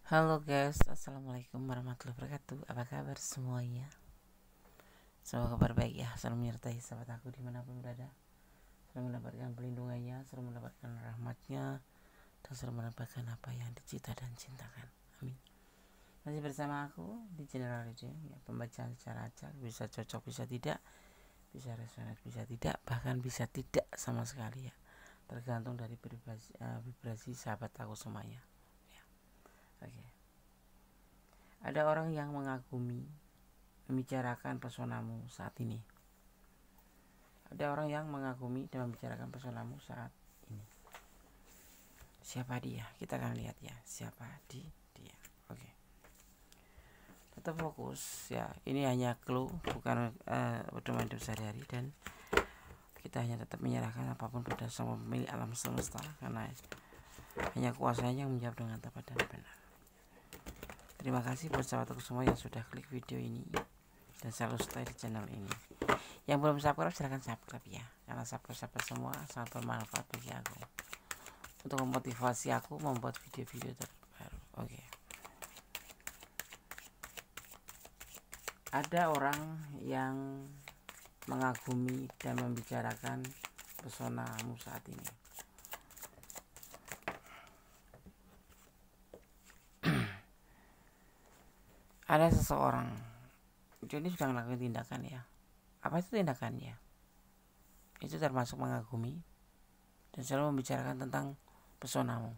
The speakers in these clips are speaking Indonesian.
Halo guys, assalamualaikum warahmatullahi wabarakatuh. Apa kabar semuanya? Semoga kabar baik ya, selalu menyertai sahabat aku dimanapun berada, selalu mendapatkan pelindungannya, selalu mendapatkan rahmatnya, dan selalu mendapatkan apa yang dicita dan cintakan. Amin. Masih bersama aku di General Radio ya, pembacaan secara acak, bisa cocok, bisa tidak, bisa resonan, bisa tidak, bahkan bisa tidak sama sekali ya, tergantung dari vibrasi sahabat aku semuanya ya. Oke. Ada orang yang mengagumi, membicarakan pesonamu saat ini. Ada orang yang mengagumi dan membicarakan pesonamu saat ini. Siapa dia? Kita akan lihat ya, siapa dia. Oke. Tetap fokus ya. Ini hanya clue, bukan pedoman hidup sehari-hari, dan kita hanya tetap menyerahkan apapun pada Sang Pemilik alam semesta, karena hanya kuasanya yang menjawab dengan tepat dan benar. Terima kasih buat sahabatku semua yang sudah klik video ini dan selalu stay di channel ini. Yang belum subscribe silahkan subscribe ya, karena subscribe semua sangat bermanfaat bagi aku untuk memotivasi aku membuat video-video terbaru. Oke. Ada orang yang mengagumi dan membicarakan pesonamu saat ini. Ada seseorang, jadi sudah melakukan tindakan ya. Apa itu tindakannya? Itu termasuk mengagumi dan selalu membicarakan tentang pesonamu,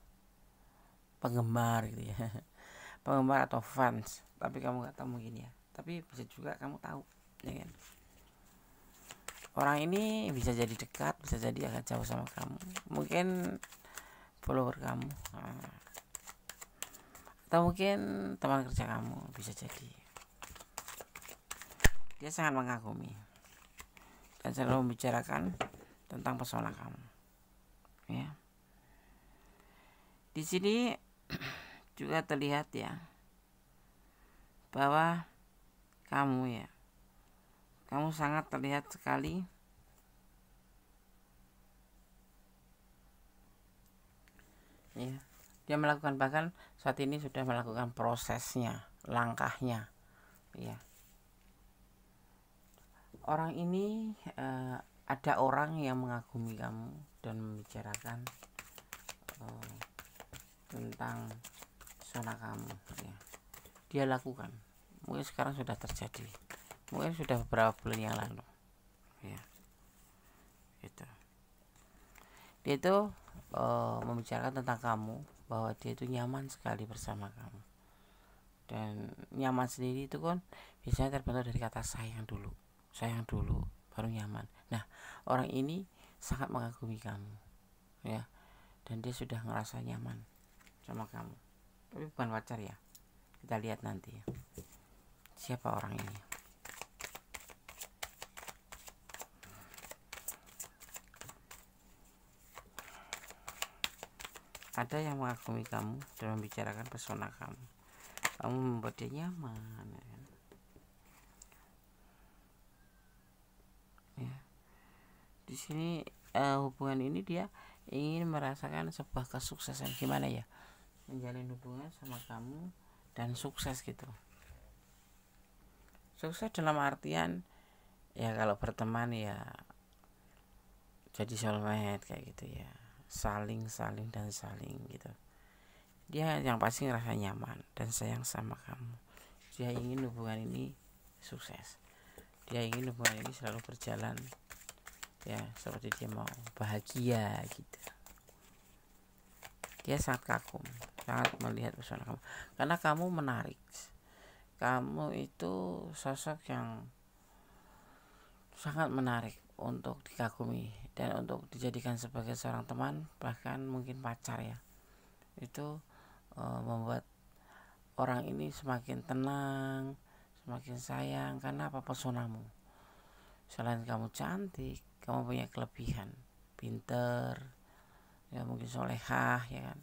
penggemar gitu ya. Penggemar atau fans, tapi kamu nggak tahu mungkin ya. Tapi bisa juga kamu tahu, ya kan? Orang ini bisa jadi dekat, bisa jadi agak jauh sama kamu. Mungkin follower kamu, atau mungkin teman kerja kamu, bisa jadi. Dia sangat mengagumi dan selalu membicarakan tentang pesona kamu. Ya. Di sini juga terlihat ya bahwa kamu sangat terlihat sekali ya. Dia melakukan, bahkan saat ini sudah melakukan prosesnya, langkahnya ya. Orang ini ada orang yang mengagumi kamu dan membicarakan tentang pesona kamu ya. Dia lakukan, mungkin sekarang sudah terjadi, mungkin sudah beberapa bulan yang lalu ya. Itu dia itu membicarakan tentang kamu, bahwa dia itu nyaman sekali bersama kamu. Dan nyaman sendiri itu kan biasanya terbentuk dari kata sayang dulu baru nyaman. Nah, orang ini sangat mengagumi kamu ya, dan dia sudah ngerasa nyaman sama kamu, tapi bukan pacar ya. Kita lihat nanti ya, siapa orang ini. Ada yang mengagumi kamu dan membicarakan pesona kamu. Kamu membuat dia nyaman ya. Di sini hubungan ini dia ingin merasakan sebuah kesuksesan. Gimana ya, menjalin hubungan sama kamu dan sukses gitu. Sukses dalam artian ya, kalau berteman ya jadi soulmate kayak gitu ya, saling dan saling gitu. Dia yang pasti ngerasa nyaman dan sayang sama kamu. Dia ingin hubungan ini sukses, dia ingin hubungan ini selalu berjalan ya, seperti dia mau bahagia gitu. Dia sangat kagum, sangat melihat pesona kamu, karena kamu menarik. Kamu itu sosok yang sangat menarik untuk dikagumi dan untuk dijadikan sebagai seorang teman, bahkan mungkin pacar ya. Itu membuat orang ini semakin tenang, semakin sayang. Karena apa? Pesonamu. Selain kamu cantik, kamu punya kelebihan, pinter ya, mungkin solehah ya kan.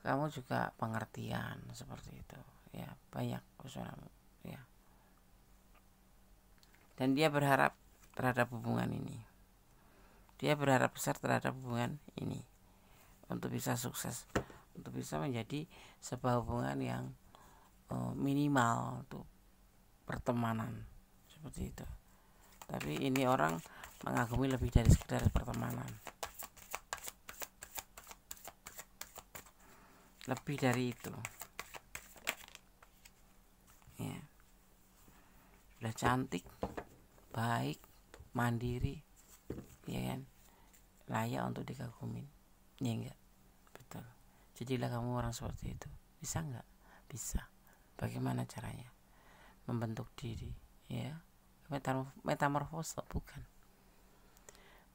Kamu juga pengertian, seperti itu ya, banyak pesonamu ya. Dan dia berharap terhadap hubungan ini, dia berharap besar terhadap hubungan ini untuk bisa sukses, untuk bisa menjadi sebuah hubungan yang minimal untuk pertemanan seperti itu. Tapi ini orang mengagumi lebih dari sekedar pertemanan, lebih dari itu ya. Udah cantik, baik, mandiri, ya kan, layak untuk dikagumin, ya enggak? Betul. Jadilah kamu orang seperti itu. Bisa enggak? Bisa. Bagaimana caranya? Membentuk diri, ya. Metamorfose bukan.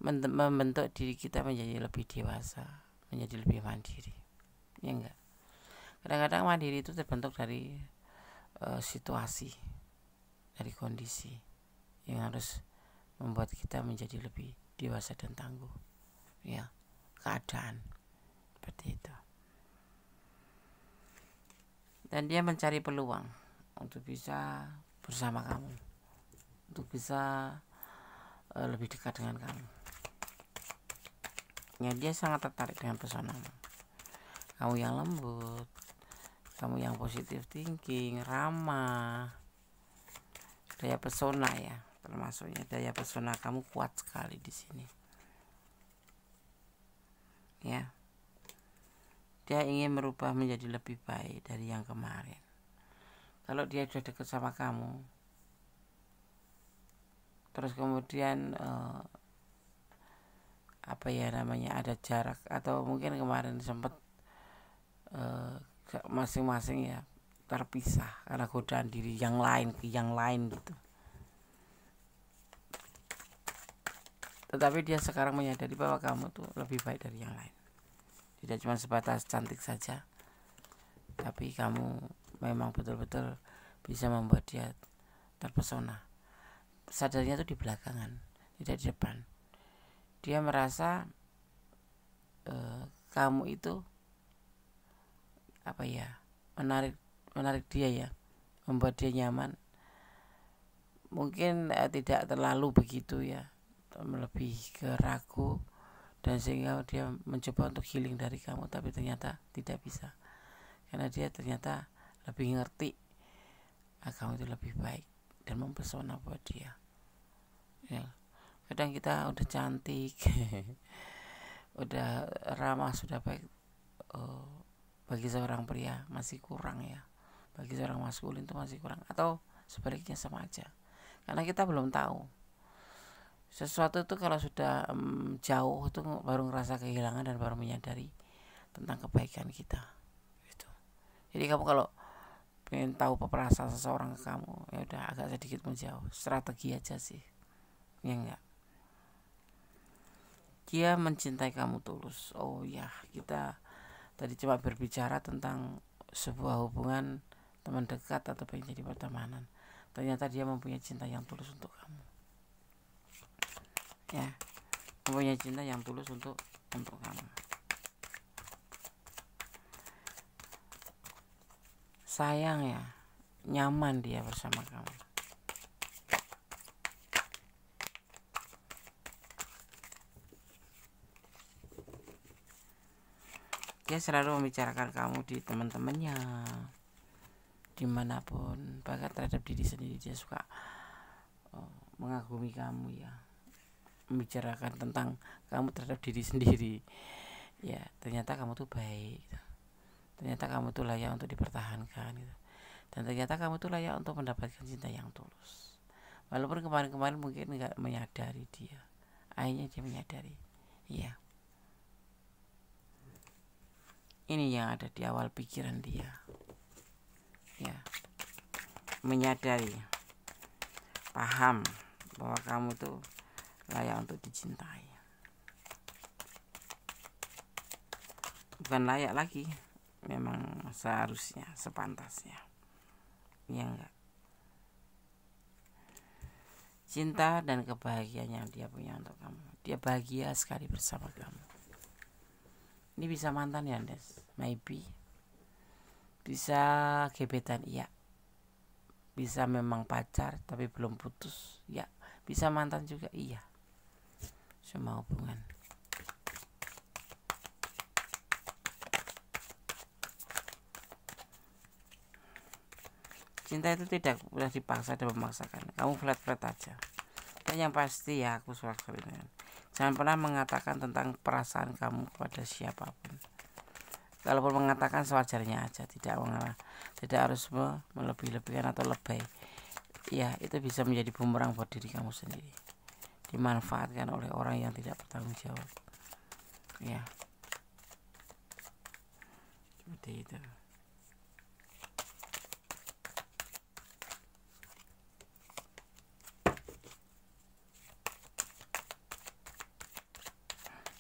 Membentuk diri kita menjadi lebih dewasa, menjadi lebih mandiri, ya enggak? Kadang-kadang mandiri itu terbentuk dari situasi, dari kondisi yang harus membuat kita menjadi lebih dewasa dan tangguh, ya, keadaan seperti itu. Dan dia mencari peluang untuk bisa bersama kamu, untuk bisa lebih dekat dengan kamu. Ya, dia sangat tertarik dengan pesonamu. Kamu yang lembut, kamu yang positive thinking, ramah. Daya pesona ya, termasuknya daya pesona kamu kuat sekali di sini. Ya. Dia ingin merubah menjadi lebih baik dari yang kemarin. Kalau dia sudah dekat sama kamu, terus kemudian ada jarak, atau mungkin kemarin sempat masing-masing ya terpisah karena godaan diri yang lain ke yang lain gitu. Tetapi dia sekarang menyadari bahwa kamu tuh lebih baik dari yang lain. Tidak cuma sebatas cantik saja, tapi kamu memang betul-betul bisa membuat dia terpesona. Sadarnya tuh di belakangan, tidak di depan. Dia merasa kamu itu menarik dia ya, membuat dia nyaman. Mungkin tidak terlalu begitu ya, lebih ke ragu, dan sehingga dia mencoba untuk healing dari kamu, tapi ternyata tidak bisa, karena dia ternyata lebih ngerti kamu itu lebih baik dan mempesona buat dia. Ya, kadang kita udah cantik, udah ramah, sudah baik, bagi seorang pria masih kurang ya, bagi seorang maskulin itu masih kurang, atau sebaliknya sama aja, karena kita belum tahu sesuatu itu. Kalau sudah jauh itu baru ngerasa kehilangan dan baru menyadari tentang kebaikan kita gitu. Jadi kamu kalau pengen tahu perasaan seseorang ke kamu, ya udah agak sedikit menjauh, strategi aja sih, ya enggak. Dia mencintai kamu tulus. Oh ya, kita tadi cuma berbicara tentang sebuah hubungan teman dekat atau pengen jadi pertemanan. Ternyata dia mempunyai cinta yang tulus untuk kamu. Ya, mempunyai cinta yang tulus untuk kamu. Sayang ya, nyaman dia bersama kamu. Dia selalu membicarakan kamu di teman-temannya, dimanapun, bahkan terhadap diri sendiri dia suka mengagumi kamu ya, membicarakan tentang kamu terhadap diri sendiri. Ya, ternyata kamu tuh baik, ternyata kamu tuh layak untuk dipertahankan gitu. Dan ternyata kamu tuh layak untuk mendapatkan cinta yang tulus. Walaupun kemarin-kemarin mungkin nggak menyadari dia, akhirnya dia menyadari. Iya, ini yang ada di awal pikiran dia, ya, menyadari, paham bahwa kamu tuh layak untuk dicintai, bukan layak lagi, memang seharusnya, sepantasnya, ya enggak. Cinta dan kebahagiaan yang dia punya untuk kamu, dia bahagia sekali bersama kamu. Ini bisa mantan ya, Des, maybe. Bisa gebetan, iya. Bisa memang pacar tapi belum putus, ya. Bisa mantan juga, iya. Semua hubungan. Cinta itu tidak boleh dipaksa dan memaksakan. Kamu flat aja. Dan yang pasti ya, aku suka sekali. Jangan pernah mengatakan tentang perasaan kamu kepada siapapun. Kalaupun mengatakan sewajarnya aja, tidak harus melebih-lebihkan atau lebay. Ya, itu bisa menjadi bumerang buat diri kamu sendiri. Dimanfaatkan oleh orang yang tidak bertanggung jawab. Ya, seperti itu.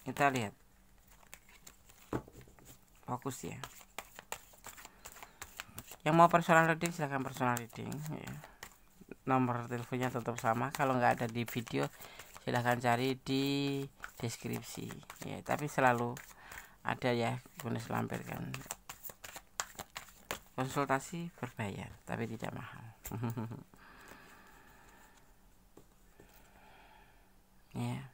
Kita lihat, fokus ya. Yang mau personal reading silahkan personal reading ya. Nomor teleponnya tetap sama. Kalau nggak ada di video silahkan cari di deskripsi ya. Tapi selalu ada ya, bonus lampirkan. Konsultasi berbayar tapi tidak mahal. Ya.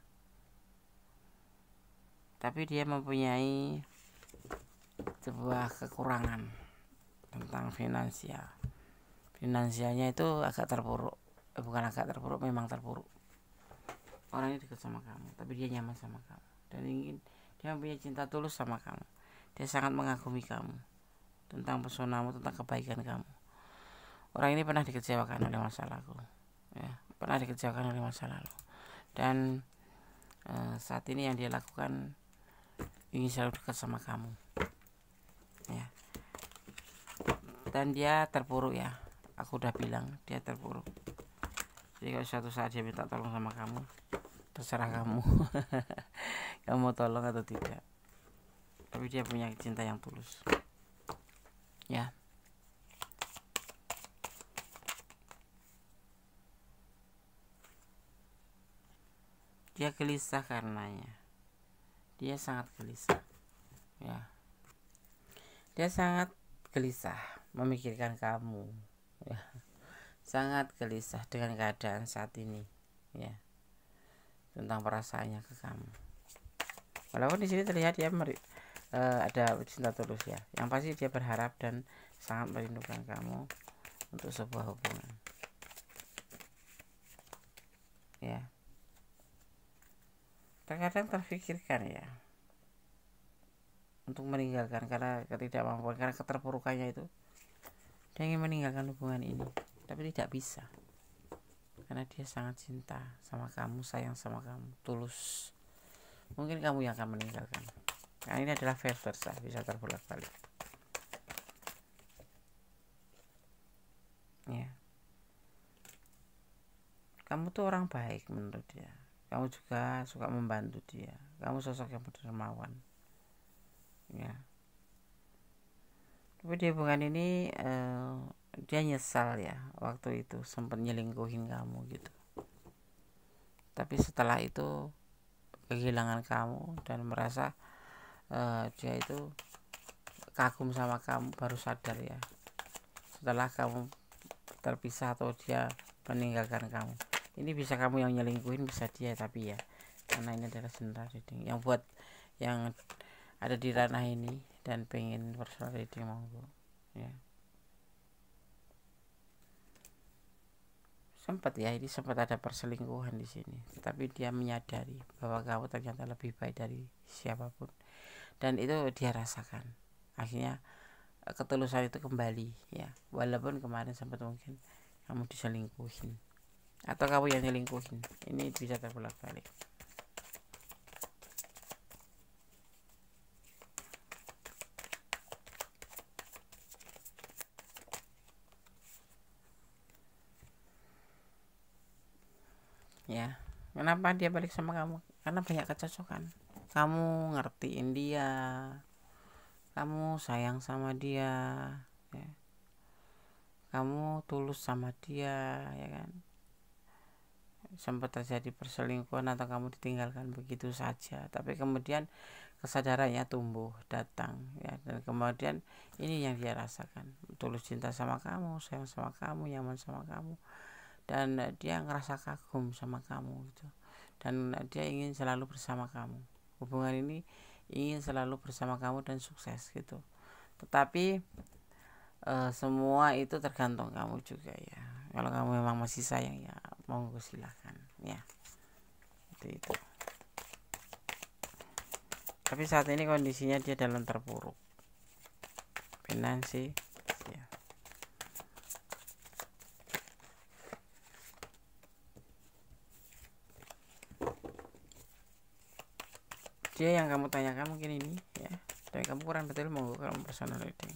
Tapi dia mempunyai sebuah kekurangan tentang finansialnya itu agak terpuruk. Bukan agak terpuruk, memang terpuruk. Orang ini dekat sama kamu, tapi dia nyaman sama kamu dan dia mempunyai cinta tulus sama kamu. Dia sangat mengagumi kamu tentang pesonamu, tentang kebaikan kamu. Orang ini pernah dikecewakan oleh masa lalu ya, pernah dikecewakan oleh masa lalu. Dan saat ini yang dia lakukan ingin selalu dekat sama kamu ya. Dan dia terpuruk ya, aku udah bilang dia terpuruk. Jadi kalau suatu saat dia minta tolong sama kamu, terserah kamu. Kamu mau tolong atau tidak. Tapi dia punya cinta yang tulus ya. Dia gelisah karenanya. Dia sangat gelisah ya. Dia sangat gelisah memikirkan kamu ya. Sangat gelisah dengan keadaan saat ini ya, tentang perasaannya ke kamu. Walaupun di sini terlihat dia ada cinta tulus ya. Yang pasti dia berharap dan sangat merindukan kamu untuk sebuah hubungan ya. Terkadang terfikirkan ya untuk meninggalkan karena ketidakmampuan, karena keterpurukannya itu. Dia ingin meninggalkan hubungan ini, tapi tidak bisa karena dia sangat cinta sama kamu, sayang sama kamu, tulus. Mungkin kamu yang akan meninggalkan. Karena ini adalah vice versa, bisa terbolak-balik ya. Kamu tuh orang baik menurut dia. Kamu juga suka membantu dia. Kamu sosok yang dermawan ya. Tapi di hubungan ini dia nyesal ya, waktu itu sempat nyelingkuhin kamu gitu. Tapi setelah itu kehilangan kamu dan merasa dia itu kagum sama kamu, baru sadar ya setelah kamu terpisah atau dia meninggalkan kamu. Ini bisa kamu yang nyelingkuhin, bisa dia, tapi ya karena ini adalah general reading yang buat yang ada di ranah ini dan pengen personal reading, monggo ya. Sempat ya, ini sempat ada perselingkuhan di sini, tapi dia menyadari bahwa kamu ternyata lebih baik dari siapapun dan itu dia rasakan. Akhirnya ketulusan itu kembali ya, walaupun kemarin sempat mungkin kamu diselingkuhin atau kamu yang nyelingkuhin. Ini bisa terbolak-balik ya. Kenapa dia balik sama kamu? Karena banyak kecocokan. Kamu ngertiin dia, kamu sayang sama dia ya. Kamu tulus sama dia ya kan. Sempat terjadi perselingkuhan atau kamu ditinggalkan begitu saja, tapi kemudian kesadarannya tumbuh datang ya, dan kemudian ini yang dia rasakan, tulus cinta sama kamu, sayang sama kamu, nyaman sama kamu, dan dia ngerasa kagum sama kamu gitu, dan dia ingin selalu bersama kamu. Hubungan ini ingin selalu bersama kamu dan sukses gitu. Tetapi semua itu tergantung kamu juga ya. Kalau kamu memang masih sayang ya monggo silakan ya, itu. Tapi saat ini kondisinya dia dalam terpuruk finansi ya. Dia yang kamu tanyakan mungkin ini ya, dan kamu kurang betul monggo kalau personal reading.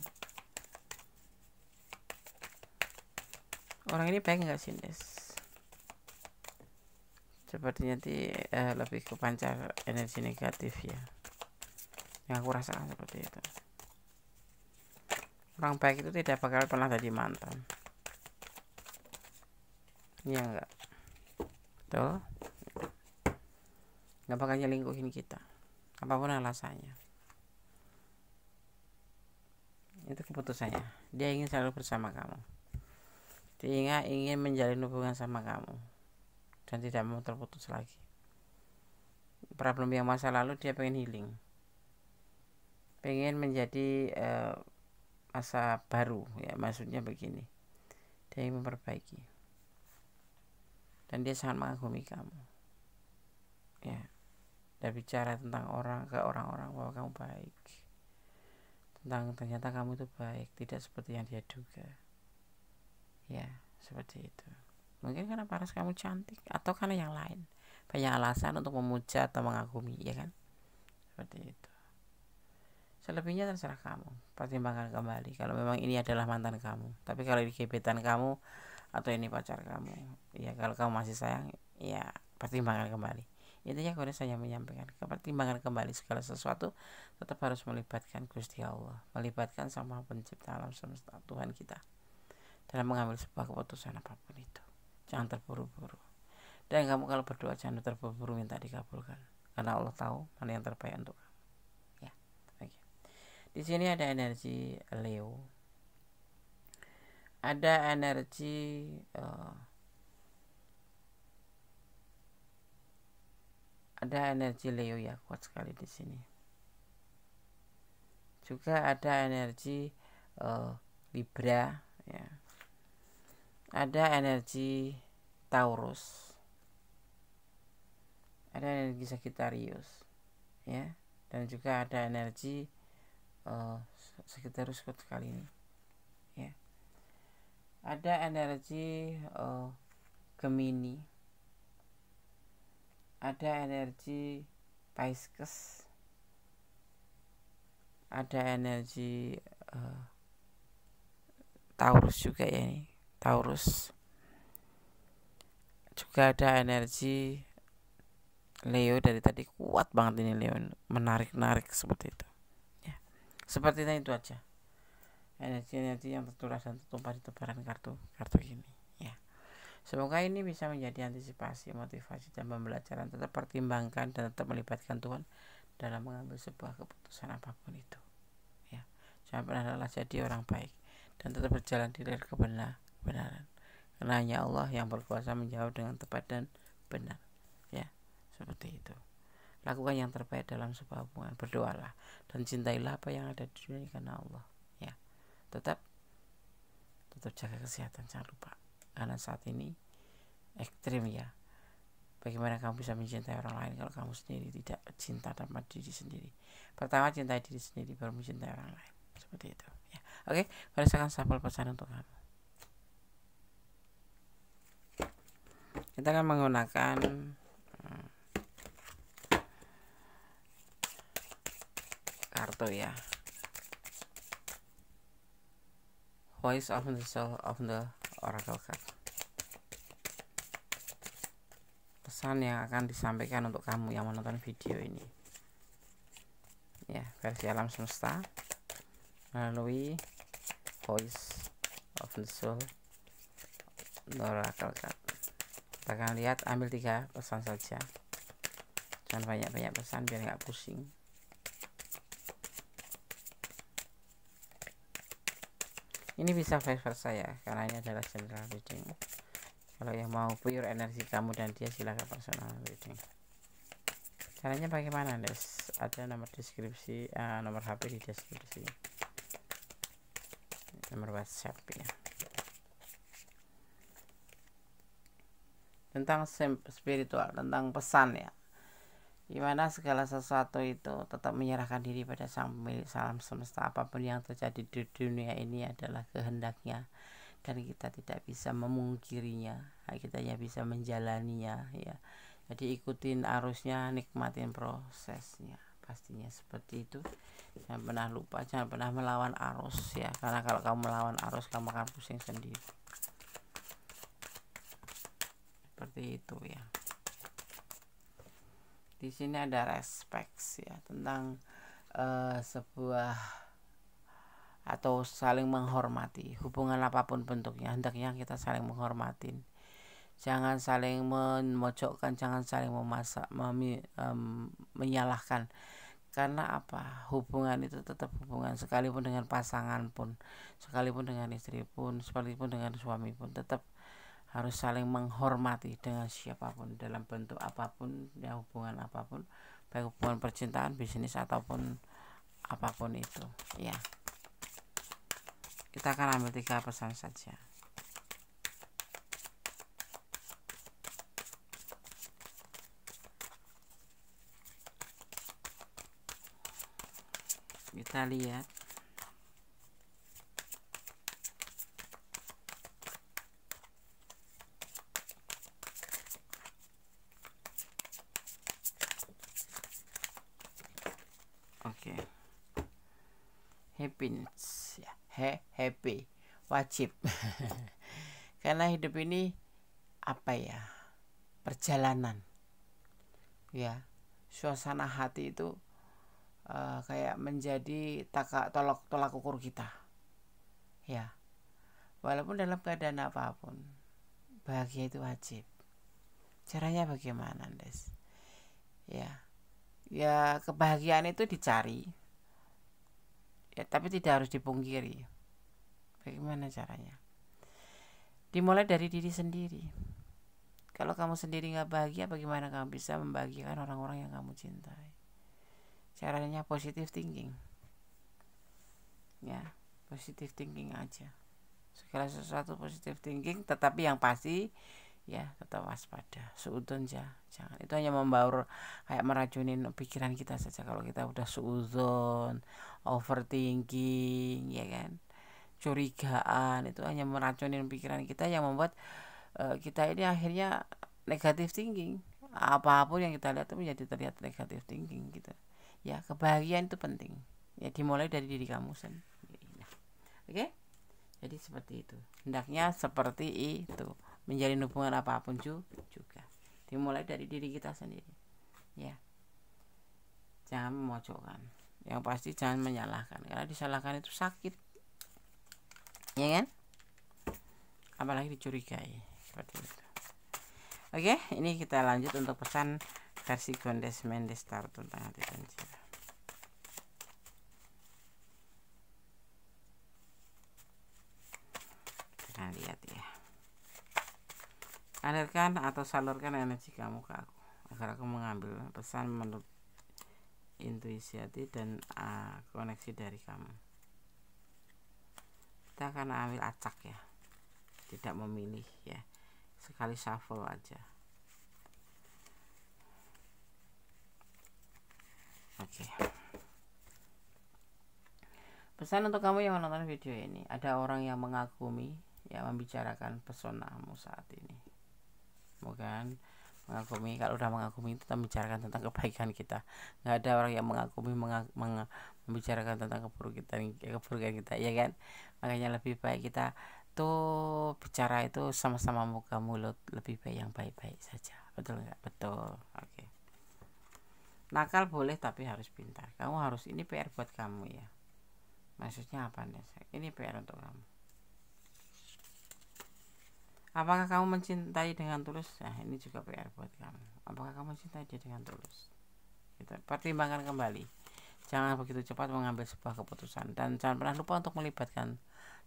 Orang ini baik nggak sih, Des? Sepertinya lebih ke pancar energi negatif ya, yang aku rasakan seperti itu. Orang baik itu tidak bakal pernah jadi mantan, iya enggak? Betul? Nggak bakal nyelingkuhin kita apapun alasannya. Itu keputusannya. Dia ingin selalu bersama kamu, dia ingin menjalin hubungan sama kamu dan tidak mau terputus lagi. Problem yang masa lalu dia pengen healing, pengen menjadi masa baru ya, maksudnya begini, dia ingin memperbaiki dan dia sangat mengagumi kamu ya. Dan bicara tentang orang-orang bahwa kamu baik, tentang ternyata kamu itu baik, tidak seperti yang dia duga ya, seperti itu. Mungkin karena paras kamu cantik atau karena yang lain, banyak alasan untuk memuja atau mengagumi ya kan, seperti itu. Selebihnya terserah kamu, pertimbangkan kembali kalau memang ini adalah mantan kamu. Tapi kalau ini gebetan kamu atau ini pacar kamu ya, kalau kamu masih sayang ya pertimbangkan kembali. Intinya gue saya menyampaikan, pertimbangkan kembali segala sesuatu, tetap harus melibatkan Gusti Allah, melibatkan sama pencipta alam semesta, Tuhan kita, dalam mengambil sebuah keputusan apapun itu. Jangan terburu-buru. Dan kamu kalau berdoa jangan terburu-buru minta dikabulkan, karena Allah tahu mana yang terbaik untuk kamu. Ya, oke. Di sini ada energi Leo, ada energi Leo ya, kuat sekali di sini. Juga ada energi Libra ya. Ada energi Taurus. Ada energi Sagittarius ya, dan juga ada energi Sagittarius kuat sekali ini ya. Ada energi Gemini, ada energi Pisces, ada energi Taurus juga ya, ini Taurus. Juga ada energi Leo, dari tadi kuat banget ini Leo, menarik seperti itu ya. Sepertinya itu aja energi-energi yang tertulis dan tertumpah di tebaran kartu ini ya. Semoga ini bisa menjadi antisipasi, motivasi, dan pembelajaran. Tetap pertimbangkan dan tetap melibatkan Tuhan dalam mengambil sebuah keputusan apapun itu ya. Jangan pernah lelah jadi orang baik dan tetap berjalan di rel kebenaran, karena hanya Allah yang berkuasa menjawab dengan tepat dan benar ya, seperti itu. Lakukan yang terbaik dalam sebuah hubungan, berdoalah dan cintailah apa yang ada di dunia karena Allah ya. Tetap jaga kesehatan, jangan lupa, karena saat ini ekstrim ya. Bagaimana kamu bisa mencintai orang lain kalau kamu sendiri tidak cinta sama diri sendiri? Pertama cintai diri sendiri, baru mencintai orang lain, seperti itu ya. Oke, berdasarkan sampel pesan untuk kamu, kita akan menggunakan kartu ya, Voice of the Soul of the Oracle card. Pesan yang akan disampaikan untuk kamu yang menonton video ini ya, versi alam semesta melalui Voice of the Soul the Oracle card. Kita akan lihat, ambil 3 pesan saja, jangan banyak pesan biar nggak pusing. Ini bisa vice versa ya, karena ini adalah general reading. Kalau yang mau pure energi kamu dan dia, silakan personal reading. Caranya bagaimana, Des? Ada nomor deskripsi, nomor HP di deskripsi. nomor WhatsApp ya. Tentang spiritual, tentang pesan ya, gimana segala sesuatu itu tetap menyerahkan diri pada Sang Pemilik alam semesta. Apapun yang terjadi di dunia ini adalah kehendaknya dan kita tidak bisa memungkirinya, kita hanya bisa menjalaninya ya. Jadi ikutin arusnya, nikmatin prosesnya, pastinya seperti itu. Jangan pernah lupa, jangan pernah melawan arus ya, karena kalau kamu melawan arus kamu akan pusing sendiri. Seperti itu ya. Di sini ada respect ya, tentang sebuah atau saling menghormati. Hubungan apapun bentuknya, hendaknya kita saling menghormatin. Jangan saling memojokkan, jangan saling menyalahkan. Karena apa? Hubungan itu tetap hubungan, sekalipun dengan pasangan pun, sekalipun dengan istri pun, sekalipun dengan suami pun, tetap harus saling menghormati dengan siapapun, dalam bentuk apapun ya, hubungan apapun, baik hubungan percintaan, bisnis ataupun apapun itu ya. Kita akan ambil 3 pesan saja. Kita lihat. Oke. Happiness ya. Happy wajib. Karena hidup ini apa ya? Perjalanan. Ya. Suasana hati itu kayak menjadi tolak ukur kita ya. Walaupun dalam keadaan apapun, bahagia itu wajib. Caranya bagaimana, Des? Ya kebahagiaan itu dicari ya, tapi tidak harus dipungkiri. Bagaimana caranya? Dimulai dari diri sendiri. Kalau kamu sendiri gak bahagia, bagaimana kamu bisa membahagiakan orang-orang yang kamu cintai? Caranya positive thinking ya, positive thinking aja, segala sesuatu positive thinking. Tetapi yang pasti ya tetap waspada, suudzon jangan. Itu hanya membaur, kayak meracunin pikiran kita saja. Kalau kita udah suudzon, overthinking ya kan, curigaan, itu hanya meracunin pikiran kita, yang membuat kita ini akhirnya negative thinking. Apapun yang kita lihat itu menjadi terlihat negative thinking gitu ya. Kebahagiaan itu penting ya, dimulai dari diri kamu sendiri. Nah, oke? Jadi seperti itu, hendaknya seperti itu. Menjalin hubungan apapun juga dimulai dari diri kita sendiri ya. Jangan memojokkan, yang pasti jangan menyalahkan, karena disalahkan itu sakit ya kan, apalagi dicurigai seperti itu. Oke, ini kita lanjut untuk pesan versi Gondes Mendestar tentang hati dan jiwa. Kita lihat ya. Alirkan atau salurkan energi kamu ke aku, agar aku mengambil pesan menurut intuisi hati dan koneksi dari kamu. Kita akan ambil acak ya, tidak memilih ya, sekali shuffle aja. Oke. Pesan untuk kamu yang menonton video ini. Ada orang yang mengagumi, yang membicarakan pesonamu saat ini. Bukan mengagumi, kalau udah mengagumi itu membicarakan tentang kebaikan kita. Nggak ada orang yang mengagumi membicarakan tentang keburukan kita ya kan. Makanya lebih baik kita tuh bicara itu sama-sama muka mulut, lebih baik yang baik-baik saja. Betul nggak? Betul. Oke. Nakal boleh tapi harus pintar. Kamu harus, ini PR buat kamu ya. Maksudnya apa nih? Ini PR untuk kamu. Apakah kamu mencintai dengan tulus? Nah, ini juga PR buat kamu. Apakah kamu mencintai dia dengan tulus? Gitu. Pertimbangkan kembali. Jangan begitu cepat mengambil sebuah keputusan, dan jangan pernah lupa untuk melibatkan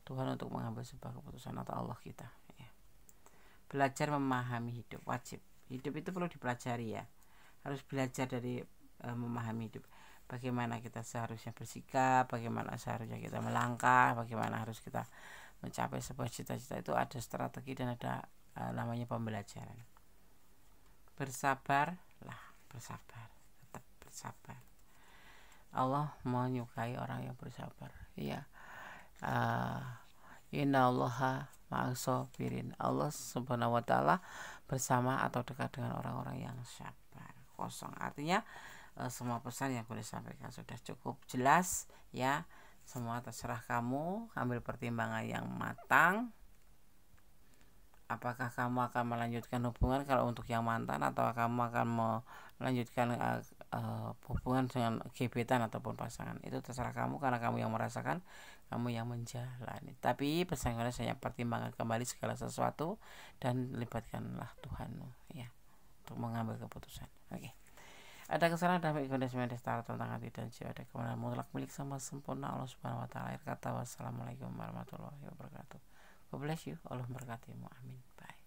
Tuhan untuk mengambil sebuah keputusan, atau Allah kita. Ya. Belajar memahami hidup wajib. Hidup itu perlu dipelajari ya. Harus belajar dari memahami hidup. bagaimana kita seharusnya bersikap, bagaimana seharusnya kita melangkah, bagaimana harus kita mencapai sebuah cita-cita. Itu ada strategi dan ada namanya pembelajaran. Bersabarlah, bersabar, tetap bersabar. Allah menyukai orang yang bersabar. Ya, innallaha ma'as-sabirin. Allah subhanahu wa ta'ala bersama atau dekat dengan orang-orang yang sabar. Kosong, artinya semua pesan yang boleh sampaikan sudah cukup jelas ya. Semua terserah kamu, ambil pertimbangan yang matang. Apakah kamu akan melanjutkan hubungan kalau untuk yang mantan, atau kamu akan melanjutkan hubungan dengan gebetan ataupun pasangan. Itu terserah kamu, karena kamu yang merasakan, kamu yang menjalani. Tapi pesan saya pertimbangkan kembali segala sesuatu dan libatkanlah Tuhanmu ya untuk mengambil keputusan. Oke. Ada kesalahan dalam kondisi tentang hati dan jiwa, ada kebenaran mutlak milik sama sempurna Allah Subhanahu wa taala. Akhir kata, wassalamualaikum warahmatullahi wabarakatuh. God bless you. Allah memberkatimu. Amin. Bye.